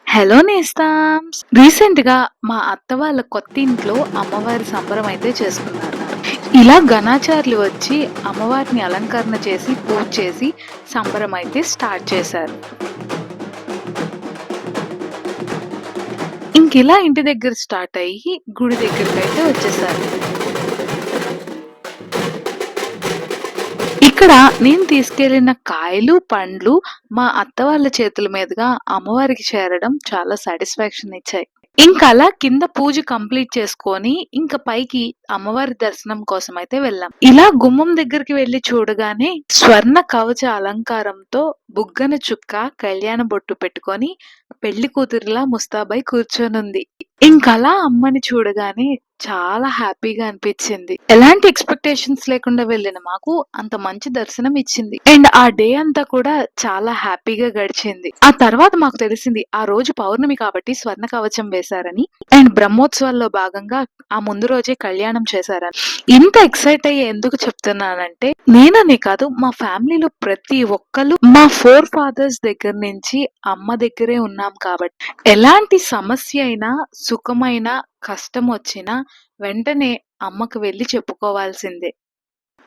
Hello నేస్తామ్స్. రీసెంట్‌గా మా అత్త వాళ్ళ కొత్తింట్లో అమ్మవారి సంబరం అయితే చేసుకున్నారు. ఇలా ఘనాచారులు వచ్చి అమ్మవారిని అలంకరణ చేసి, పూజ చేసి సంబరం అయితే స్టార్ట్ చేశారు. ఇంకిలా ఇంటి దగ్గర స్టార్ట్ అయ్యి గుడి దగ్గరికైతే వచ్చేసారు. ఇక్కడ నేను తీసుకెళ్ళిన కాయలు, పండ్లు మా అత్త వాళ్ళ చేతుల మీదుగా అమ్మవారికి చేరడం చాలా సాటిస్ఫాక్షన్ ఇచ్చాయి. ఇంకలా కింద పూజ కంప్లీట్ చేసుకొని, ఇంక పైకి అమ్మవారి దర్శనం కోసమైతే వెళ్ళాం. ఇలా గుమ్మం దగ్గరికి వెళ్లి చూడగానే స్వర్ణ కవచ అలంకారంతో బుగ్గన చుక్క, కళ్యాణ బొట్టు పెట్టుకొని పెళ్లి కూతురిలా ముస్తాబై కూర్చొనుంది. ఇంకలా అమ్మని చూడగానే చాలా హ్యాపీగా అనిపిచ్చింది. ఎలాంటి ఎక్స్‌పెక్టేషన్స్ లేకుండా వెళ్ళిన మాకు అంత మంచి దర్శనం ఇచ్చింది. అండ్ ఆ డే అంతా కూడా చాలా హ్యాపీగా గడిచింది. ఆ తర్వాత మాకు తెలిసింది ఆ రోజు పౌర్ణమి కాబట్టి స్వర్ణ కవచం వేశారని. అండ్ బ్రహ్మోత్సవాల్లో భాగంగా ఆ ముందు రోజే కళ్యాణం చేశారని. ఇంత ఎక్సైట్ అయ్యి ఎందుకు చెప్తున్నానంటే నేననే కాదు మా ఫ్యామిలీలో ప్రతి ఒక్కళ్ళు మా ఫోర్ ఫాదర్స్ దగ్గర నుంచి అమ్మ దగ్గరే ఉన్నాం కాబట్టి ఎలాంటి సమస్య అయినా, సుఖమైనా, కష్టమొచ్చినా వెంటనే అమ్మకి వెళ్లి చెప్పుకోవాల్సిందే.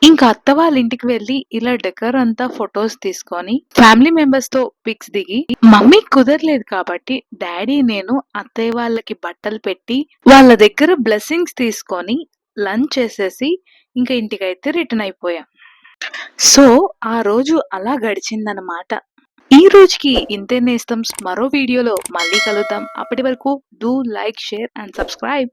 ఇంక అత్త వాళ్ళ ఇంటికి వెళ్లి ఇలా డెకర్ అంతా ఫోటోస్ తీసుకొని ఫ్యామిలీ మెంబర్స్ తో పిక్స్ దిగి మమ్మీకి కుదరలేదు కాబట్టి డాడీ నేను అత్తయ్య వాళ్ళకి బట్టలు పెట్టి వాళ్ళ దగ్గర బ్లెస్సింగ్స్ తీసుకొని లంచ్ చేసేసి ఇంకా ఇంటికైతే రిటర్న్ అయిపోయాం. సో ఆ రోజు అలా గడిచిందనమాట. ఈ రోజుకి ఇంతే నేస్తం. మరో వీడియోలో మళ్ళీ కలుద్దాం. అప్పటి వరకు do like, share and subscribe.